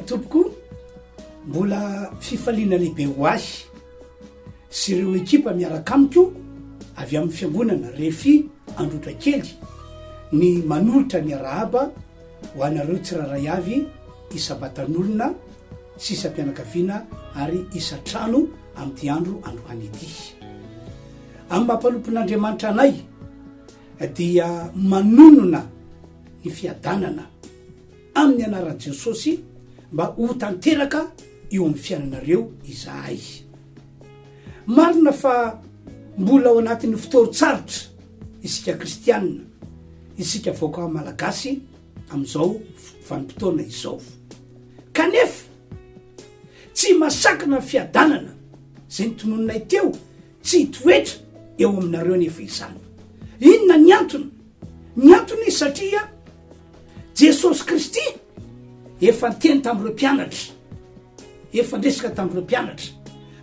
tompoko mbola fifaliana lehibe ho azy sy ireo ekipa miaraka amiko avy amin'ny fiangonana refi androtra kely ny manolotra ny arahaba ho anareo tsiraray avy isabatan'olona sy isam-pianakaviana ary isatrano amin'ity andro androany ity. Amin'ny mampanompon'Andriamanitra anay dia manonona ny fiadanana amin'ny anaran'i Jesosy mba ho tanteraka eo amin'ny fiainanareo izahay. Marina fa mbola ao anatin'ny fotoan-tsarotra isika kristianina, isika vaoka malagasy amin'izao vanim-potoana izao. Kanefa tsy masakana fiadanana zay nitonononay teo tsy hitoetra eo aminareo nefa izany. Inona ny antony? Ny antony satria Jesosy Kristy efa niteny tamin'ireo mpianatra, efa ndresaka tamin'ireo mpianatra,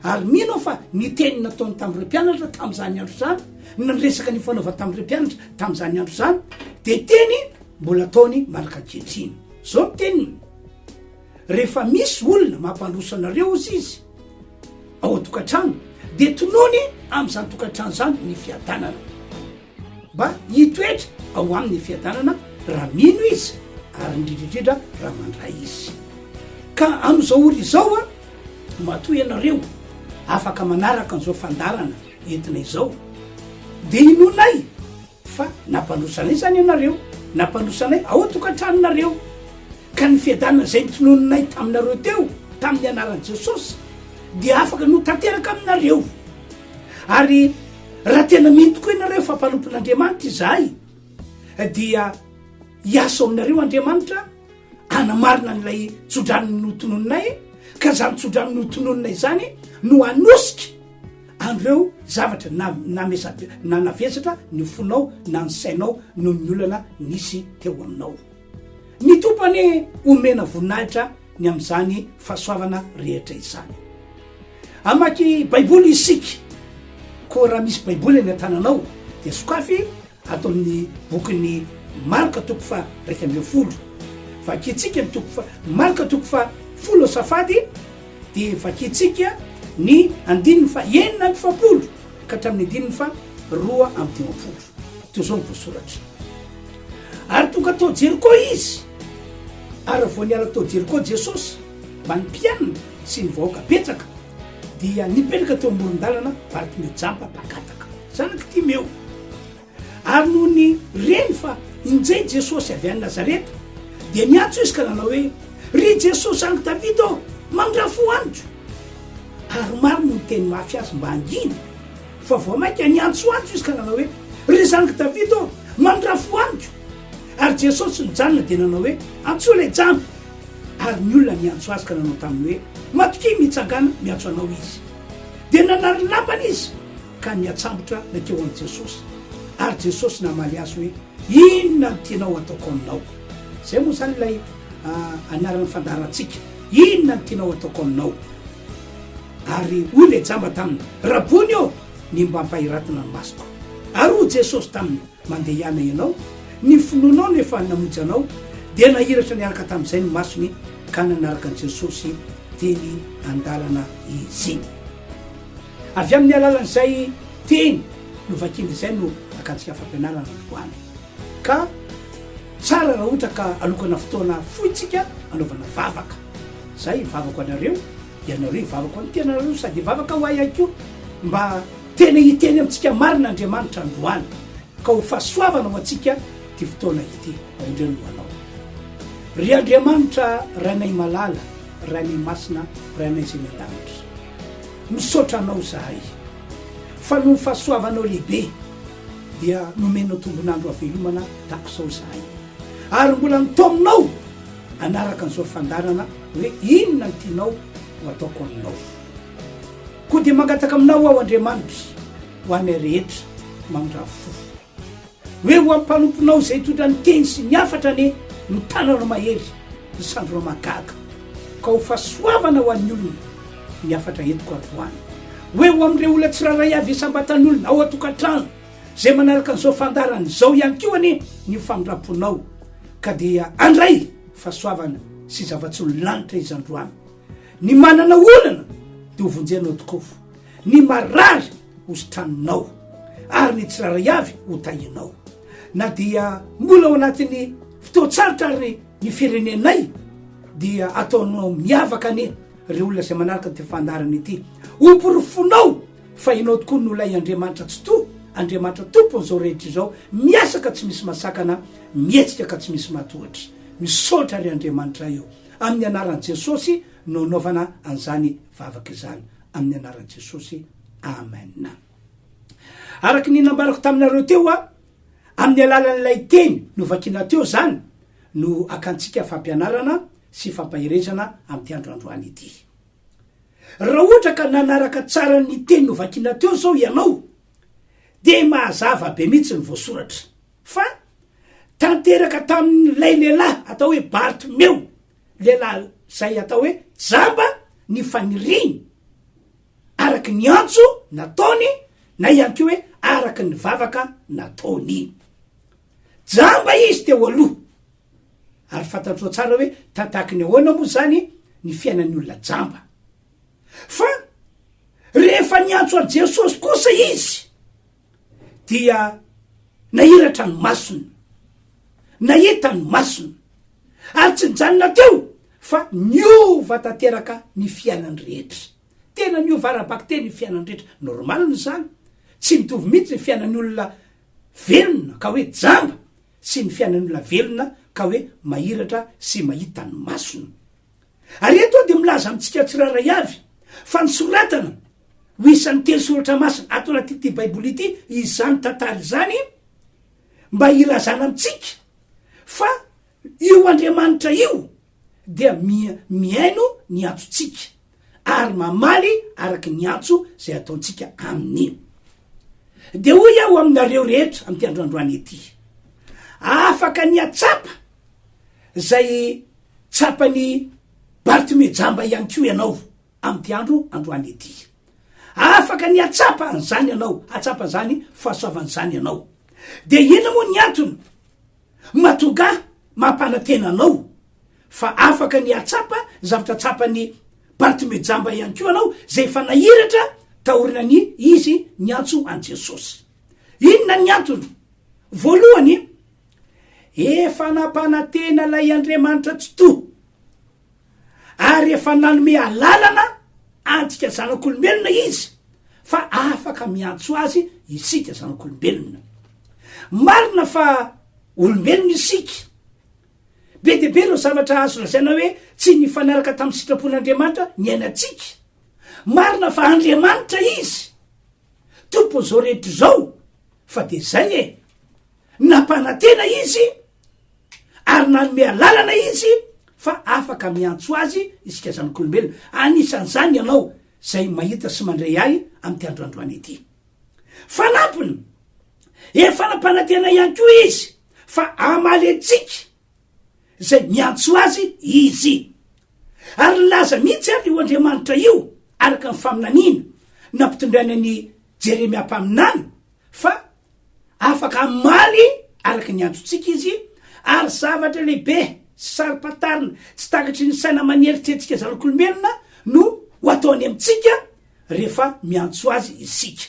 ary mino fa niteny nataony tamin'ireo mpianatra tamin'izany andro zany, nandresaka ny fanaova tamin'ireo mpianatra tamin'izany andro zany, de teny mbola ataony malaka ankehitriny. Zao teniny, rehefa misy olona mampandroso anareo ozy izy ao an-tokantrano, de tonony amin'izany tokantrano zany ny fiadanana, mba hitoetra ao amin'ny fiadanana raha mino izy ary indrindraindrindra raha mandray izy. Ka amin'izao olo izao a matoy ianareo afaka manaraka an'izao fandarana entina izao, de inonay fa nampandrosanay zany ianareo, nampandrosanay ao an-tokantranonareo, ka ny fiadanana zay nitonononay taminareo teo tamin'ny anaran'i Jesosy dia afaka no tanteraka aminareo. Ary raha tena mino tokoa ianareo fa mpanompon'Andriamanitra izahay, dia hiasa aminareo Andriamanitra anamarina n'ilay tsodrano notonononay, ka zany tsodrano notonononay zany no anosika andreo zavatra na navesatra ny fonao na ny sainao no ny olana nisy teo aminao. Ny tompany omena voninahitra ny amin'izany fahasoavana rehetra izany. Amaky baiboly isika, ko raha misy baiboly ny an-tananao dia sokafy ato amin'ny bokin'ny Marka toko fa 2 vakitsika ny Marka toko fa 10 safady, de vakitsika ny 9:9 ka hatramin'ny 9:2 to zao ny voasoratra. Ary tonga tao Jeriko izy, ary voaniala tao Jeriko Jesosy mba ny mpianina sy ny vahoaka betsaka, dia nipetraka teo amoron-dalana Bartimeo jamba bakataka, zanaky Timeo. Ary noho ny reny fa injay Jesosy avy any Nazareta, dia niantso izy ka nanao hoe: ry Jesosy any Davida ô, mandrafo anjo. Ary maro no teny mafy azy mba angina, fa vao mainka niantso anjo izy ka nanao hoe: ry zanaky Davida ô, mandrafo anjo. Ary Jesosy nijanona dia nanao hoe: antso lay jamba. Ary ny olona niantso azy ka nanao taminy hoe: matoky mitsangana miantso anao izy. Dia nanary lambany izy ka niatsambotra nakeo amin'i Jesosy. Ary Jesosy namaly azy hoe: inona no tianao ataoko aminao? Zay moa zany ilay anaran'ny fandarantsika, inona no tianao ataoko aminao? Ary hoy lay jamba taminy: rabony ô, ny mba mpahiratana ny masoko. Ary hoy Jesosy taminy: mandeha ihana ianao, ny finoanao nefa namonjy anao. Dia nahiratra niaraka tamin'izay ny masony, ka nanaraka an'i Jesosy teny andalana izy. Avy amin'ny alalan'izay teny no vakiny izay no akatsika fampianarana androany. Ka tsara raha ohatra ka alokana fotoana foitsika anaovana vavaka. Zay vavako anareo, ianareo vavako any tenareo, sady vavaka ho ay ko mba tena hiteny amintsika marina Andriamanitra androany, ka ho fahasoavana ho antsika ty fotoana ity aondreny lohanao. Ry Andriamanitra rainay malala, rainay masina, rainay zay miandanitra, misaotra anao zahay fa no fahasoavanao lehibe dia nomenao tombonandro avelomana takosao zahay. Ary mbola nitominao anaraka an'izao fandarana hoe inona ny tianao ho ataoko aminao. Koa dia mangataka aminao ao Andriamanitra ho anay rehetra mandrafo hoe ho ampanomponao zay tondra ny teny sy ny afatra ny tananao mahery, ny sandronao magaga, ka ho fahasoavana ho an'ny olona ny afatra entiko androany, hoe ho amin'ireo olona tsiraray avy isambatan'olona ao an-tokantrano zay manaraka an'izao fandarana zao ihany koa ny famindramponao, ka dia andray fahasoavana sy zava-tsy ny lanitra izy androany. Ny manana olana de hovonjenao tokofo, ny marary hositranonao ary ny tsiraray avy ho tahinao. Na dia mbola ao anatin'ny fotoatsarotra ary ny firenenay dia ataonao miavaka ane re olona zay manaraka ty fandarany ity, omporofonao fa inao tokoa ny olay Andriamanitra tsy to, Andriamanitra tompony zao rehetra izao, miasaka tsy misy masakana, mietsika ka tsy misy matohatry. Misaotra ry Andriamanitra io amin'ny anaran'i Jesosy no naovana an'izany vavaka izany, amin'ny anaran'i Jesosy, amen. Araky ny nambarako taminareo teo amin'ny alalan'ilay teny no vakina teo zany no akantsika fampianarana sy fampahirezana amin'ny androandroany ity. Raha ohatra ka nanaraka tsara ny teny no vakina teo zao ianao, de mahazava be mihitsy ny voasoratra. Fa tanteraka tamin'ilay lehilahy atao hoe Bartimeo, lehilahy zay atao hoe jamba ny faniriny, araky ny antso nataony, na ihany koa hoe araky ny vavaka nataony. Jamba izy teo aloha, ary fantatrao tsara hoe tantaky ny ahoana moa zany ny fiainan'ny olona jamba. Fa rehefa niantso a Jesosy kosa izy dia nahiratra ny masony, nahita ny masony, ary tsy nijanona teo fa niova tanteraka ny fiainany rehetra. Tena niova arabaky teny ny fiainany rehetra. Normaly zany, tsy mitovy mihitsy ny fiainan'ny olona velona ka hoe jamba sy ny fiainan'ny olona velona ka hoe mahiratra sy mahita ny masony. Ary eto de milaza amitsika tsiraray avy fa nisoratana ho isan'ny telo soratra masina ato anaty baiboly ity, izany tantara zany mba ilazana amitsika fa io Andriamanitra io dia miaino ny antsotsika ary mamaly araky ny antso zay ataontsika amin'io. De hoy aho aminareo rehetra amty androandroany ety, afaka ny atsapa zay tsapany Bartimeo jamba ihany ko ianao amty androany ety. Afaka ny atsapa an'izany ianao, atsapa zany fahasoavan'izany ianao. De ina moa ny antony matonga mampanantena anao, fa afaka ny atsapa zavatra tsapany Bartimeo jamba ihany ko anao zay fa nahiratra taorina ny izy ny antso an Jesosy. Inona ny antony? Voalohany, efa nampanantena lay Andriamanitra tsy to, ary efa nanome alalana antsika zanak'olombelona izy, fa afaka miantso azy isika zanak'olombelona. Marina fa olombelona isika, be de be reo zavatra azo lazaina hoe tsy nifanaraka tamin'ny sitrapon'Andriamanitra ny ainatsika. Marina fa Andriamanitra izy, tompony zao rehetra zao, fa de zay nampanantena izy ary nanome alalana izy, fa afaka miantso azy isika zanak'olombelona. Anisan'izany ianao zay mahita sy mandray ahy amty androandroany ety. Fanampiny, efa nampanantena ihany koa izy, fa amaly antsika zay miantso azy izy. Ary laza mihitsy ary io Andriamanitra io araka ny faminanina nampitondrany ny Jeremia mpaminany, fa afaka amaly araky ny antsotsika izy, ary zavatra lehibe saripatarina tsy takatry ny saina manieritretrika zanak'olombelona no ho ataony amitsika rehefa miantso azy isika.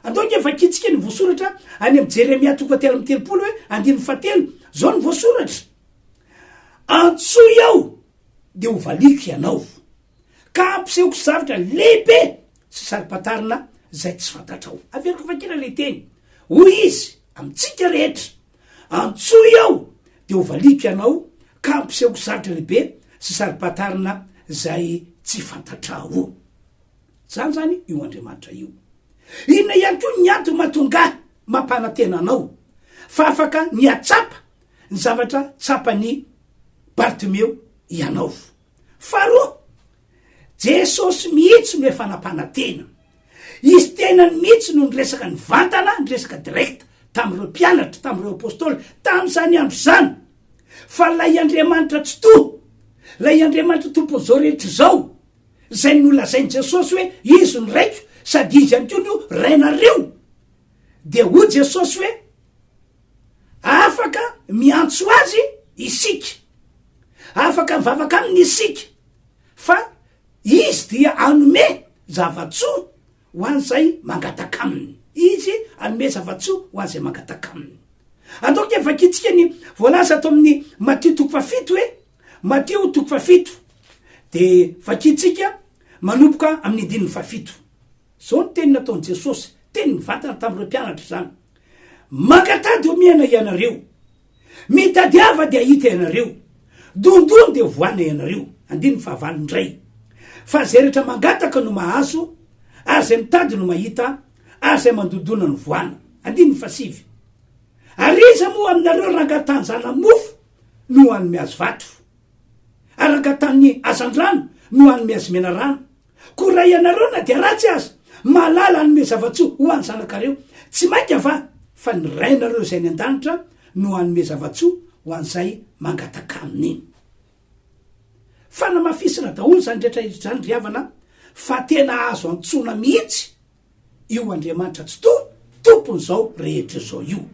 Andoka vakitsika ny voasoratra any am Jeremia 3:13 hoe 9:7 zao ny voasoratra: antsoy aho de ho valiko ianao, ka ampisehoko zavatra lehibe sy saripatarina zay tsy fantatrao. Averiko vakina le teny hoy izy amitsika rehetra, antsoy aho de ho valiko ianao, ka ampisehoko zavatra lehibe sy saripatarina zay tsy fantatrao. Zany zany io Andriamanitra io. Inona ihany koa ny antony mahatonga mampanantena anao, fa afaka ny atsapa ny zavatra tsapany Bartimeo ianao. Faharoa, Jesosy mihitsy no efa nampanantena. Izy tena mihitsy no niresaka ny vantana, niresaka direct tamin'ireo mpianatra, tamin'ireo apôstôly, tamin'izany andro zany, fa lay Andriamanitra tsy to, lay Andriamanitra tompony zao rehetra zao, zay nolazainy Jesosy hoe izy ny raiko sady izy ihany koa no rainareo, de ho Jesosy hoe afaka miantso azy isika, afaka mivavaka aminy isika fa izy dia anome zavatsoa ho an'izay mangataka aminy. Izy anome zavatsoa ho an'izay mangataka aminy. Andaoko efa kitsika ny voalaza ato amin'ny Matio 7 hoe Matio 7 de vakitsika manomboka amin'ny 7. Zao ny teny nataony Jesosy, teny mivantana tamin'ireo mpianatra zany. Mangatady omiana ianareo, mitadiava de ahita ianareo, dondony de voana ianareo. 9 indray. Fa zay rehetra mangataka no mahazo, ary zay mitady no mahita, ary zay mandodona no voana. 7. Ary iza moa aminareo rangatany zana mofo no hanome azy vato, ary rangatany azandrano no hanome azy mena rano. Ko raha ianareo na dia ratsy azy malala hanome zavatsoa ho any zanakareo, tsy mainka fa ny rainareo zay ny an-danitra no hanome zavatsoa ho an'izay mangataka aminy. Fa namafisina daholo zany rehetra zany riavana fa tena azo antsona mihitsy io Andriamanitra tsy tompony zao rehetra zao io.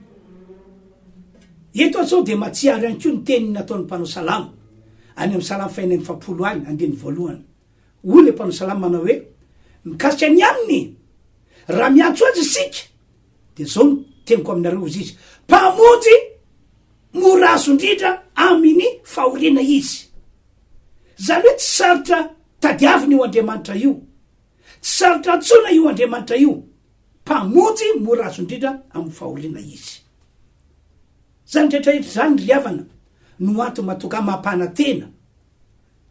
Eto zao de matsiary any koa ny teniny nataon'ny mpanao salamo any amin'ny salamo 150 any 1. Hoy le mpanao salamo manao hoe mikasika ny aminy raha miantso azy isika de zao ny teniko aminareo izy izy mpamonjy moraso indrindra amin'ny fahoriana izy. Zany hoe tsy sarotra tadiavina io Andriamanitra io, tsy sarotra antsona io Andriamanitra io, mpamonjy moraso indrindra amin'ny fahoriana izy. Zany rehetrarehetra zany riavana no antony matoka mampana tena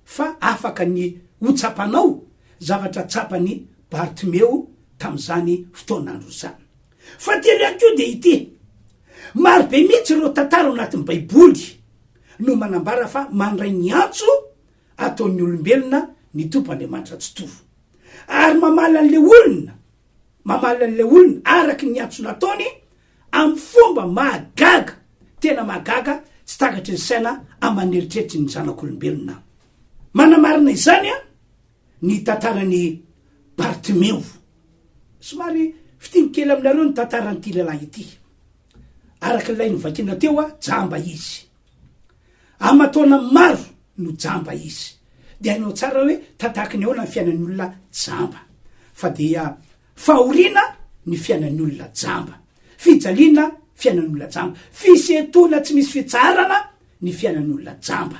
fa afaka ny hotsapanao zavatra tsapany Bartimeo tamin'izany fotoanandro zany. Fa tena koa de ity marobe mihitsy ireo tantara ao anatin'ny Baiboly no manambara fa mandray ny antso ataon'ny olombelona ny tompon'Andriamanitra tsy tovo, ary mamala an'le olona araky ny antso nataony amin'ny fomba mahagaga, tena mahagaga, tsy takatry ny saina amaneritrerity ny zanak'olombelona. Manamarina izany ny tantarany Bartimeo. Somary fitinikely aminareo ny tantaran'ity lehilahy ity. Araky ilay novakina teo jamba izy, amataona maro no jamba izy. De hainao tsara hoe tantaky ny ahoana ny fiainan'ny olona jamba, fa dia fahoriana ny fiainan'ny olona jamba, fijaliana fiainan'ny olona jamba, fisetona tsy misy fitsarana ny fiainan'ny olona jamba.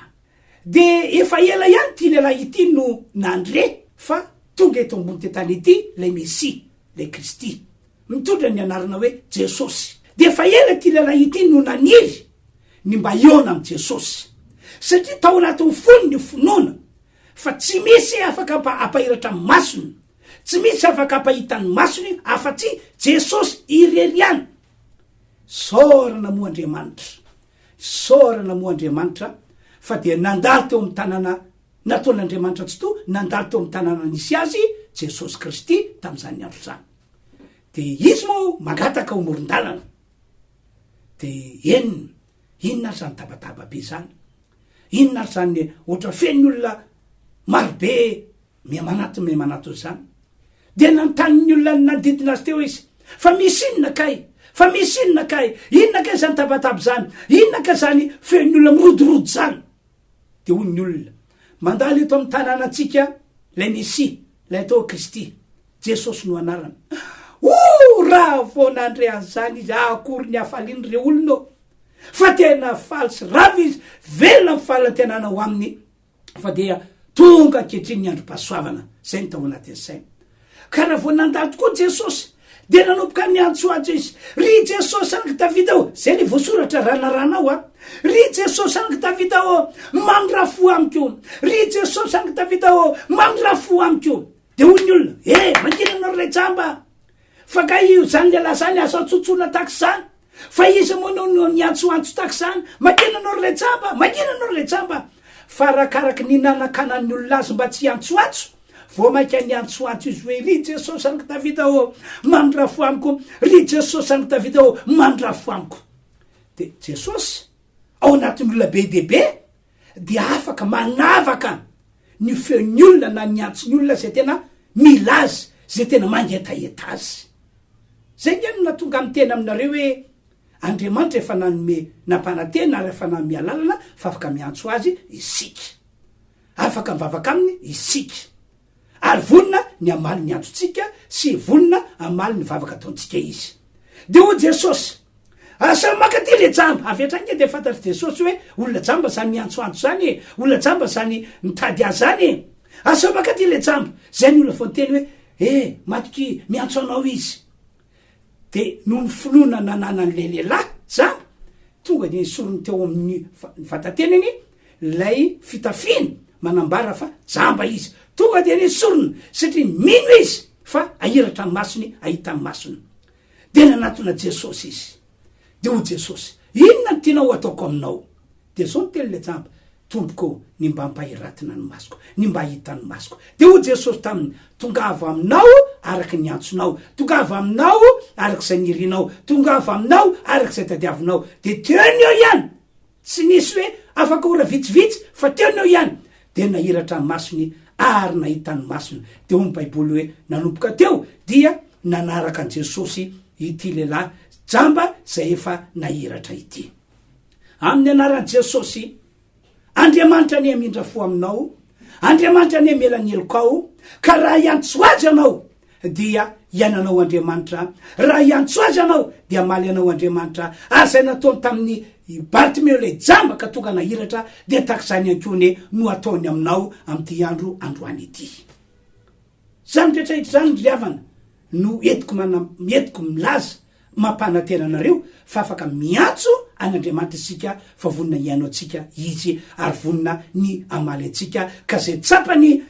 De efa ela ihany ty lehilahy ity no nandre fa tonga eto ambony tetany ity le Mesia, le Kristy, mitondra ny anarana hoe Jesosy. De efa ela ty lehilahy ity no naniry ny mba iona amin'ny Jesosy, satria tao anatin'ny fony ny finoana fa tsy misy afaka apahiratra masony, tsy misy afaka apahitany masony afa-tsy Jesosy ireriany. Sorana moa Andriamanitra fa dia nandalo teo amin'ny tanàna nataon'Andriamanitra tsy to, nandalo teo amin'ny tanàna nisy azy Jesosy Kristy tamin'izany andro zany. De izy moa mangataka ho moron-dalana. De inona ary zany tabataba be zany, inona ary zany ohatra feny olona marobe miamanato zany. De nanontany olona nanodidina azy teo izy, fa misy inona kay, inona kay zany tabataba zany, inona ka zany feny olona mirodorodo zany. De hoy ny olona, mandalo eto amin'ny tanànatsika lay Mesia, lay atao Kristy, Jesosy no anarana. Raha vonandre an'izany izy, akory ny hafaliany reo olona, fa tena faly sy rava izy, velona fahalantenana ho aminy, fa dia tonga ankehitriny ny androm-pahasoavana. Zay ny tao anatin'ny saina. Ka raha vao nandalo tokoa Jesosy, de nanomboka ny antso azy izy, ry Jesosy anaky Davida ao, zay le voasoratra ranaranao ry Jesosy anaky Davida ao, mandrafo amiko, ry Jesosy anaky Davida ao, mandrafo amiko. De hoy ny olona, mankina anao ray jamba, fa ka io zany lehilahy zany asa tsotsoana taky zany, fa izy moa no niantsoantso taky zany, mankina anao ray jamba. Fa arakaraky ny nanankanan'ny olona azy mba tsy antsoantso, vao mainka ny antsoantso izy hoe ry Jesosy anaky Davida ao, mandrafo amiko, ry Jesosy anaky Davida ao, mandrafo amiko. De Jesosy ao anatin'ny olona be dehibe de afaka manavaka ny feon'ny olona na ny antsony olona zay tena mila azy, zay tena mangetaheta azy. Zay ngeny natonga amin'ny tena aminareo hoe Andriamanitra efa nanome nampanantena ary efa nanome alalana fa afaka miantso azy isika, afaka mivavaka aminy isika, ary vonona ny amaly ny antsotsika sy vonona amaly ny vavaka ataontsika izy. De ho Jesosy asa makaty le jamba avy hatrany de fantatry Jesosy hoe olona jamba zany miantsoantso zany olona jamba zany mitady azy zany asa makaty le jamba zay ny olona fonteny hoe matoky miantso anao izy. De no ny finoana nanana an'le lehilahy jamba tonga de sorony teo amin'ny vatatenany lay fitafiana manambara fa jamba izy, tonga de ny sorony satria mino izy fa ahiratra ny masony, ahita ny masony. De nanatona Jesosy izy. De ho Jesosy, inona ny tianao ataoko aminao? De zao ny teny le jamba, tompoko ny mba hampahiratina ny masoko, ny mba hahita ny masoko. De ho Jesosy taminy, tongava aminao araky ny antsonao, tongava aminao araky zay nirinao, tongava aminao araky zay tadiavinao. De teony eo ihany, tsy nisy hoe afaka ora vitsivitsy fa teony eo ihany. De nahiratra ny masony ary nahita ny masony. De ho ny baiboly hoe nanomboka teo dia nanaraka an Jesosy ity lehilahy jamba zay efa nahiratra ity. Amin'ny anaran Jesosy, Andriamanitra ny amindra fo aminao, Andriamanitra ny amela ny elokao, ka raha iantso azy anao dia iananao Andriamanitra, raha iantso azy anao dia maly anao Andriamanitra. Ary zay nataony tamin'ny Bartimeo le jamba ka tonga nahiratra dia takizany ankone no ataony aminao amty androany ity. Zany rehetrarehetra zany riavana no entiko milaza mampanantena anareo fa afaka miantso an'Andriamanitra isika fa vonona ianao atsika izy ary vonona ny amaly atsika ka zay tsapany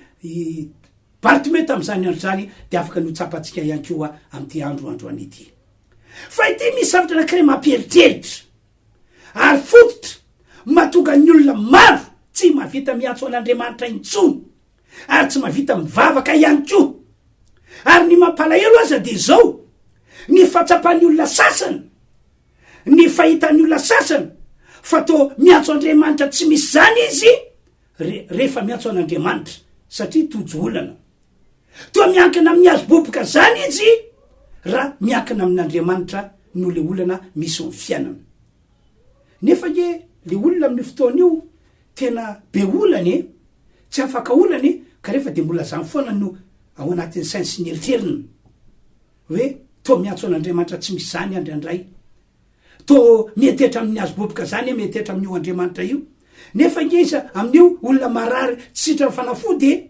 Bartimeo tam'izany andro zany de afaka no tsapantsika ihany koa amty androany ity. Fa ity misy zavatra anankiray mampieritreritra ary fototra mahatonga ny olona maro tsy mahavita miantso an'Andriamanitra intsony ary tsy mahavita mivavaka ihany koa. Ary ny mampalahelo aza de zao, ny fatsapan'ny olona sasany, ny fahitan'ny olona sasany fa to miantso Andriamanitra tsy misy zany izy rehefa miantso an'Andriamanitra satria tojo olana. To miankina amin'ny azo boboka zany izy raha miankina amin'Andriamanitra no le olana misy ny fiainana. Nefa ge le olona amin'ny fotoana io tena be olany, tsy afaka olany ka rehefa de mbola zany foana no ao anatin'ny sainy sy ny eritreritany hoe to miantso an'Andriamanitra tsy misy zany andray, to mietehitra amin'ny azo boboka zany, mietehitra amin'io Andriamanitra io. Nefa nge iza amin'io olona marary tsy sitra fanafody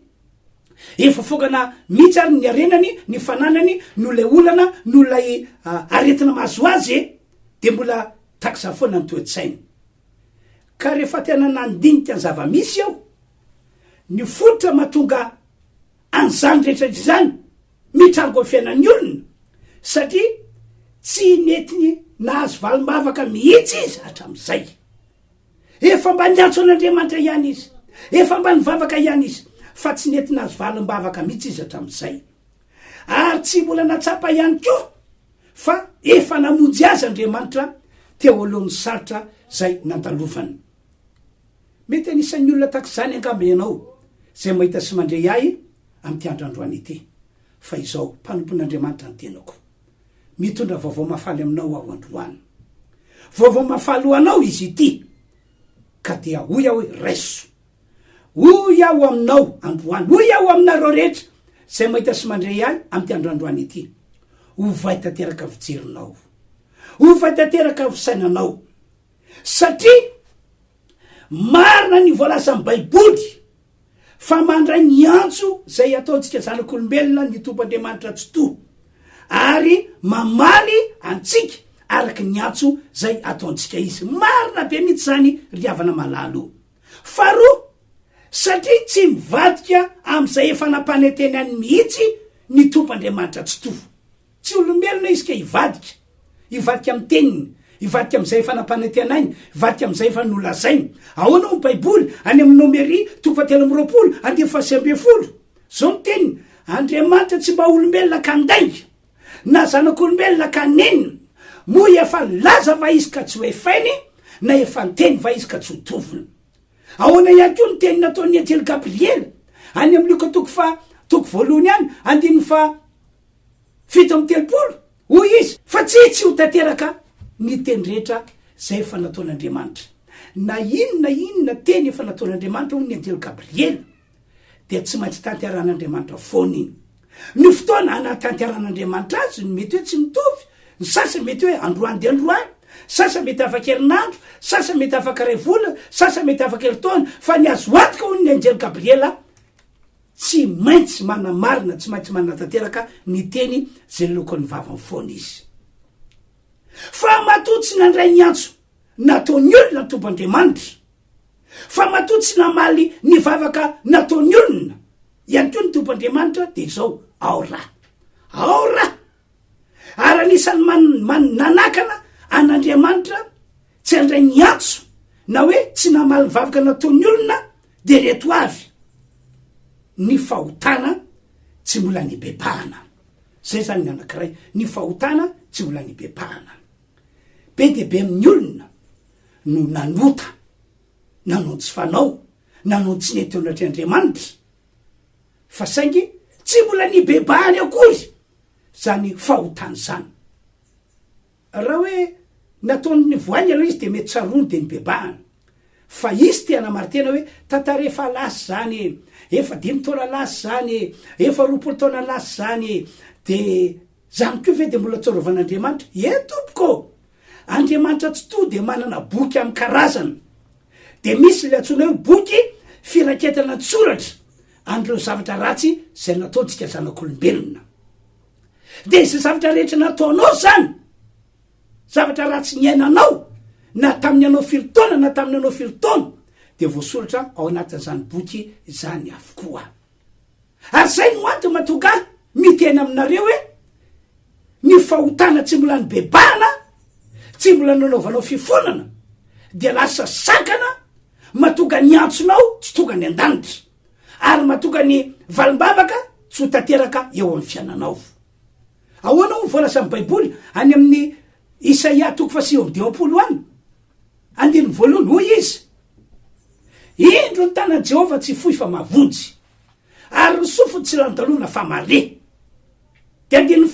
efa fogana mihitsy ary ny arenany, ny fananany no le olana no lay aretina mahazo azy de mbola takza foana ny toe-tsainy. Ka rehefa tena nandinika ny zava-misy ao, ny fototra mahatonga an'izany rehetrarehetra zany mitrango fiainan'ny olona satria tsy nety nahazo valim-bavaka mihitsy izy hatram'izay. Efa mba niantso an'Andriamanitra ihany izy, efa mba nivavaka ihany izy fa tsy nety nahazo valim-bavaka mihitsy izy hatram'izay. Ary tsy mbola natsapa ihany koa fa efa namonjy azy Andriamanitra teo alohan'ny saritra zay nandalovany. Mety anisan'ny olona takizany angamba ianao zay mahita sy mandray ahy amty androany ity. Fa izao mpanompon'Andriamanitra ny tenako, mitondra vaovao mafaly aminao aho androany. Vaovao mafaly ho anao izy ity, ka dia hoy aho hoe raiso. Hoy aho aminao androany, hoy aho aminareo rehetra zay mahita sy mandray ahy amty androany ity. Hovay tanteraka vijerinao, hovay tanteraka visainanao, satria marina ny voalaza amin'ny baiboly fa mandray ny antso zay ataontsika zanak'olombelona ny tompoandriamanitra tsoto ary mamaly antsika araky ny antso zay ataontsika izy. Marina be mihitsy zany riavana malalo. Faharoa, satria tsy mivadika am'izay efa nampaneteny any mihitsy ny tompoandriamanitra tsoto. Tsy olombelona izy ka hivadika amin'ny teniny, hivadika am'izay efa nampanetena ainy, hivadika am'izay efa nolazainy. Ahoana ny baiboly any amin'ny Nomery 7:20 zao ny teniny, Andriamanitra tsy mba olombelona ka ndainga na zanak'olombelona ka nenina, moa efa laza va izy ka tsy hoe fainy na efa nteny va izy ka tsy hotovina. Ahoana ihany koa ny teny nataon'ny anjely Gabriela any amin'ny Luka 2:1 any 7:30 hoy izy fa tsy ho tanteraka ny teny rehetra zay efa nataon'Andriamanitra. Na inona teny efa nataon'Andriamanitra ho ny anjely Gabriela dia tsy maintsy tanteran'Andriamanitra foana iny. Ny fotoana anatanteran'Andriamanitra azy mety hoe tsy mitovy. Ny sasa mety hoe androany de androany, sasa mety afaka herinandro, sasa mety afaka ray vola, sasa mety afaka heritaona, fa ny azo antoka ho ny anjely Gabriela tsy maintsy manamarina, tsy maintsy manatanteraka ny teny zay lokon'ny vavany foana izy. Fa matoa tsy nandray ny antso nataony olona tompandriamanitra, fa matoa tsy namaly ny vavaka nataony olona ihany koa ny tompandriamanitra de zao ao raha ary anisany nanakana an'Andriamanitra tsy andray ny antso na hoe tsy namaly ny vavaka nataony olona de reto avy ny fahotana tsy mbola nibebahana. Zay zany ny anankiray, ny fahotana tsy mbola nibebahana. Be de be amin'ny olona no nanota, nanontsy fanao, nanontsy ny etoanatry Andriamanitra, fa saingy tsy mbola nibebahany akory zany fahotana zany. Raha hoe nataony ny voainy aloha izy de mety tsarony de nibebahana, fa izy te hanamary tena hoe tantara efa lasy zany, efa 5 taona lasy zany, efa 20 taona lasy zany, de zany koa ve de mbola tsorovan'Andriamanitra? Tompoko, Andriamanitra tsy to de manana boky amin'ny karazana, de misy le antsona hoe boky firaketana tsoratra andreo zavatra ratsy zay nataontsika zanak'olombelona. De izay zavatra rehetra nataonao zany, zavatra ratsy nyainanao, na tamin'ny anao firy taona, de voasoratra ao anatin'izany boky zany avokoa. Ary zay no antony mahatonga miteny aminareo hoe ny fahotana tsy mbola nibebahana, tsy mbola nanaovanao fifonana, de lasa sakana mahatonga ny antsonao tsy tonga ny an-danitra, ary mahatonga ny valimbavaka tsy ho tanteraka eo amin'ny fiainanao. Ahoana ho voalaza amin'ny Baiboly any amin'ny Isaia 29 any, 1 hoy izy: indro ny tanan'i Jehova tsy fohy fa mavonjy, ary ny sofiny tsy landalona fa mare. De 2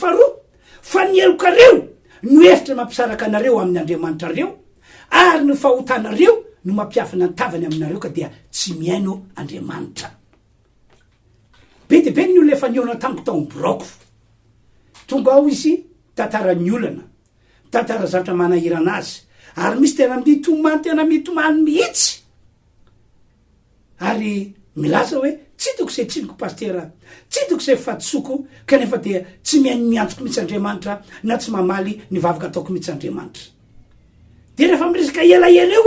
fa ny elokareo no efitra mampisaraka anareo amin'ny Andriamanitra reo, ary ny fahotanareo no mampiafina ny tavany aminareo ka dia tsy miaino Andriamanitra. Be de be ny olona efa niona tamiko tao boroko, tonga ao izy tantara ny olana, tantara zavatra manahirana azy, ary misy tena mitomany mihitsy, ary milaza hoe tsy toko se tsinoko pastera, tsy toko se fatsoko, kanefa dia tsy miaino miantsoko mihitsy Andriamanitra, na tsy mamaly ny vavaka ataoko mihitsy Andriamanitra. De rehefa miresaka elaela eo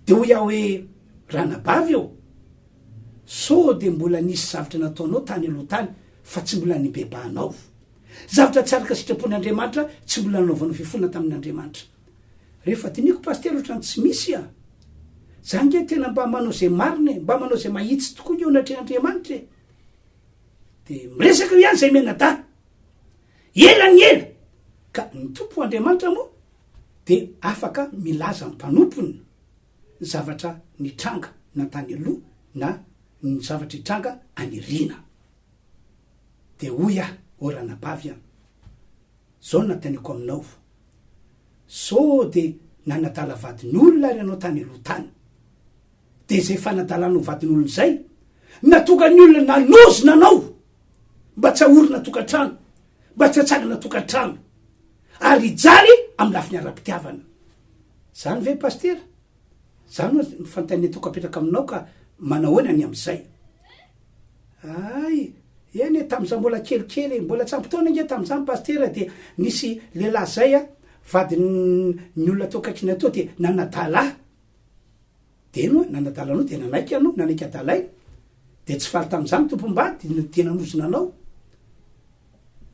de hoy aho hoe ranabavy eo, so de mbola nisy zavatra nataonao tany aloha tany fa tsy mbola nibebahanao, zavatra tsaraka sitrapon'Andriamanitra tsy mbola nanaovanao fifona tamin'Andriamanitra. Rehefa diniko pastera ohatrany tsy misy zany nge tena mba manao zay marina, mba manao zay mahitsy tokoa eo anatry Andriamanitra. De miresaka io ihany zay menada ela ny ela, ka ny tompo Andriamanitra moa de afaka milaza ny mpanompony ny zavatra nitranga na tany aloha na ny zavatra hitranga anirina. De hoy orana bavy zao nateneko aminao, so de nanadala vadin'olona ary anao tany aloha tany, de zay fanadalanao vadin'olona zay natonga ny olona nalozina anao mba tsy ahorina tokantrano, mba tsy hatsangana tokantrano, ary ijaly amin'ny lafiny ara-pitiavana. Zany ve pastera? Zany ny fantania toko apetraka aminao ka manahoana ny am'izay? Ay, eny tam'izany mbola kelikely, mbola tsampitaona nge tam'izany pastera, de nisy lehilahy zay vadiny olona tao akaikiny atao de nanadala, de no nanadala anao de nanaiky anao, nanaiky adalay, de tsy faly tam'izany tompom-bady de nanozona anao.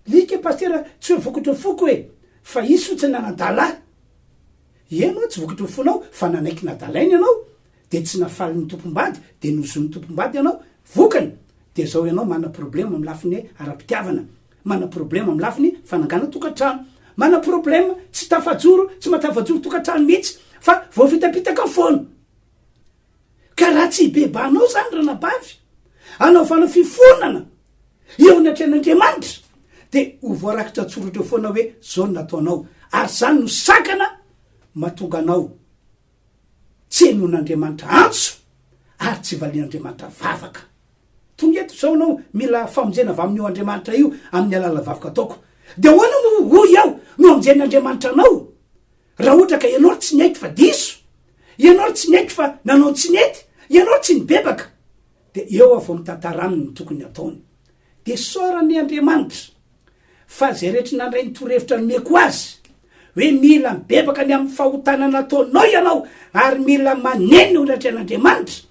Lika pastera tsy hoe vokatry foko hoe, fa isy fotsiny nanadala. Eno tsy vokatry fonao fa nanaiky nadalainy anao, de tsy nafaly ny tompom-bady, de nozon'ny tompom-bady anao, vokany. De zao ianao mana problema amin'ny lafiny ara-pitiavana, mana problema amin'ny lafiny fanangana tokantrano, mana problema tsy tafajoro, tsy matafajoro tokantrano mihitsy, fa voafitapitaka foana. Ka raha tsy bebanao zany ranabavy, anaovanao fifonana eo anatren'Andriamanitra, de ho voarakitra tsoratra eo foana hoe zao nataonao, ary zany no sakana mahatonga anao tsy henon'Andriamanitra antso ary tsy valian'Andriamanitra vavaka. Tonga eto zao anao mila famonjena avy amin'io Andriamanitra io amin'ny alala vavaka ataoko. De hoana no hoy aho no amonjen'Andriamanitra anao raha ohatra ka ianao tsy nety fa diso, ianao tsy nety fa nanao tsy nety, ianao tsy nibebaka. De eo avao mitantara aminy ny tokony ataony. De saorany Andriamanitra fa zay rehetra nandray ny torohevitra nomeko azy hoe mila mibebaka ny amin'ny fahotana nataonao ianao ary mila maneny olatra an'Andriamanitra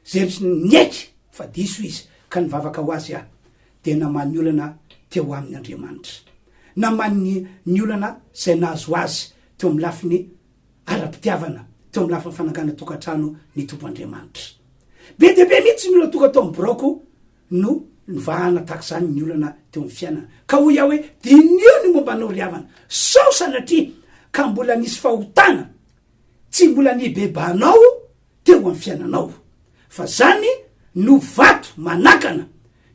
zay rehetra nieky fa diso izy ka nivavaka ho azy de namany ny olana teo amin'ny Andriamanitra, namany ny olana zay nahazo azy teo amin'ny lafiny ara-pitiavana, teo amin'ny lafiny fanangana tokantrano ny Tompoandriamanitra. Be de be mihitsy ny olana tonga tao miboroko no nivahana tahaka zany ny olana teo amin'ny fiainana ka hoy aho hoe dinio ny mombanao ry havana sao sanatria ka mbola nisy fahotana tsy mbola nibebanao teo amin'ny fiainanao, fa zany no vato manakana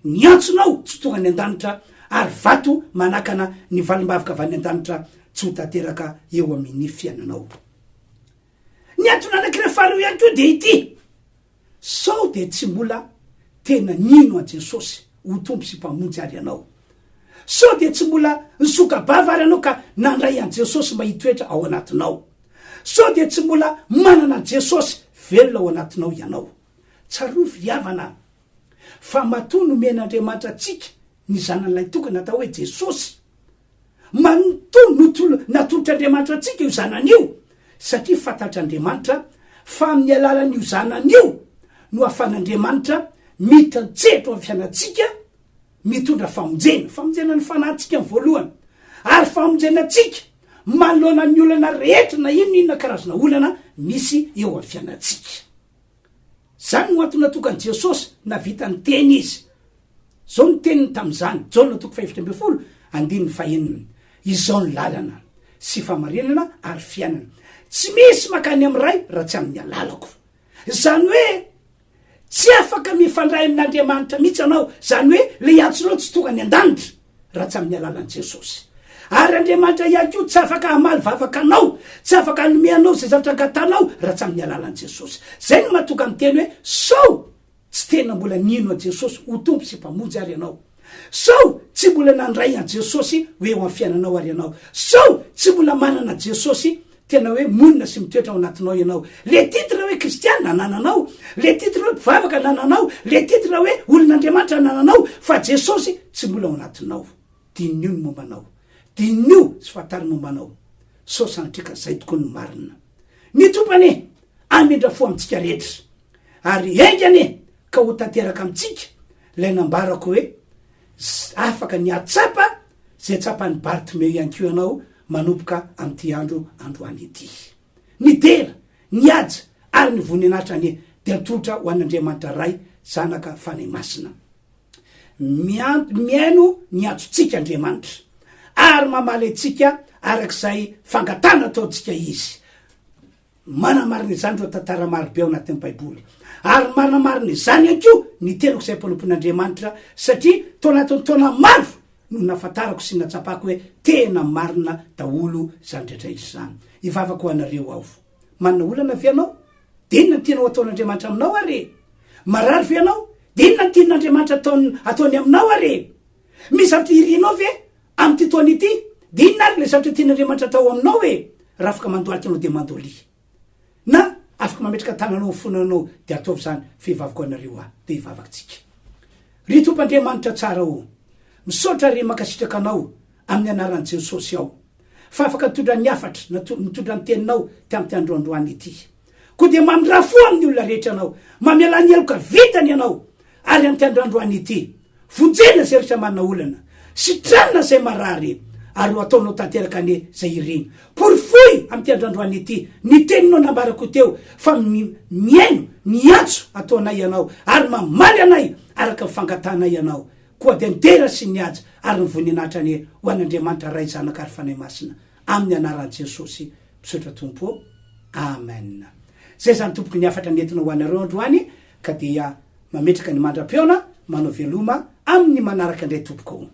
ny antsonao tsy tonga ny an-danitra ary vato manakana ny valimbavaka avy any an-danitra tsy ho tanteraka eo amin'ny fiainanao. Ny antony anankiray faharoa ihany koa de ity: sao de tsy mbola tena nino a Jesosy ho tompo sy mpamonjy ary ianao, sao de tsy mbola nisokabava ary ianao ka nandray an Jesosy mba hitoetra ao anatinao, sao de tsy mbola manana an Jesosy velona ao anatinao ianao. Tsarovy ry havana fa matoa nomen'Andriamanitra atsika ny zanan'ilay tokana atao hoe Jesosy, manoto natolotr'Andriamanitra atsika io zanan'io satria fantatr'Andriamanitra fa amin'ny alalan'io zanan'io no ahafan'Andriamanitra mitantsehatra amin'ny fiainatsika, mitondra famonjena ny fanahintsika ny voalohany ary famonjenantsika manoloana ny olana rehetra na inona karazana olana misy eo amin'ny fiainatsika. Zany no antony natokany Jesosy navita ny teny izy. Zao ny teniny tamin'izany, Jaona 5:2-5. Izao ny lalana sy famarinana ary fiainana, tsy misy makany amin'ny ray raha tsy amin'ny alalako. Zany hoe tsy afaka mifandray amin'Andriamanitra mihitsy anao, zany hoe le antsonao tsy tonga ny an-danitra raha tsy amin'ny alalan'i Jesosy. Ary Andriamanitra ihany koa tsy afaka hamaly vavaka anao, tsy afaka hanome anao zay zavatra angatanao raha tsy amin'ny alalan'i Jesosy. Zay no mahatonga miteny hoe sao tsy tena mbola nino a Jesosy ho tompo sy mpamonjy ary ianao, sao tsy mbola nandray an Jesosy hoe eo amin'ny fiainanao ary ianao, sao tsy mbola manana Jesosy tena hoe monina sy mitoetra ao anatinao ianao. Le titre hoe kristiana nananao, le titre hoe mpivavaka nananao, le titre hoe olon'Andriamanitra nananao, fa Jesosy tsy mbola ao anatinao. Dinio ny mombanao, dinio sy fatary mombanao. Sao sanatrika zay tokoa ny marina. Ny tompany amindra fo amintsika rehetra ary engany ka ho tanteraka amintsika lay nambarako hoe afaka ny atsapa zay tsapany Bartimeo ihany koa ianao manomboka amin'ity androany ity. Ny dera, ny aja ary ny voninahitra ny delatotra ho an'Andriamanitra ray zanaka fanahy masina. Miaino ny atsotsika Andriamanitra ary mamaly antsika arak'izay fangatana ataontsika izy. Manamarina izany reo tantara marobe ao anatin'ny Baiboly ary manamarina izany ihany koa ny teloko izay mpamnompon'Andriamanitra satria tao anatin'ny taona maro no nafantarako sy natsapako hoe tena marina daholo zany rehetrarehetra zany. Ivavako ho anareo ao, manana olana ve ianao? De inona ny tianao ataon'Andriamanitra aminao are? Marary ve ianao? De inona ny tian'Andriamanitra ataony aminao are? Misy zavatra irinao ve amin'ity taona ity? De inona ary le zavatra tian'Andriamanitra atao aminao e? Raha afaka mandoalika anao de mandoly, na afaka mametraka tananao fonanao de ataovy zany fivavako anareo de ivavaksika. Ry Tompoandriamanitra tsara o, misaotra ry makasitraka anao amin'ny anaran'i Jesosy ao fa afaka mitondra ny afatra mitondra ny teninao tamin'ity androandroany ity. Koa de mamindra fo amin'ny olona rehetra anao, mamiala ny eloka vitany ianao ary amin'ity androandroany ity. Vonjena zay rehetra manana olana, sitranina zay marary ary ho ataonao tanteraka ny zay iriny. Porifoy amin'ity androandroany ity ny teninao nambarako teo fa miaino ny antso ataonay ianao ary mamaly anay araka mifangatanay ianao. Koa de nidera sy niaja ary ny voninahitra ny ho an'Andriamanitra ray zanaka ary fanahy masina amin'ny anaran'i Jesosy misaotra tompo. Amen. Zay zany tompoko ny afatra nentinao ho anareo androany ka dia mametraka ny mandram-peona manao veloma amin'ny manaraka indray tompoko.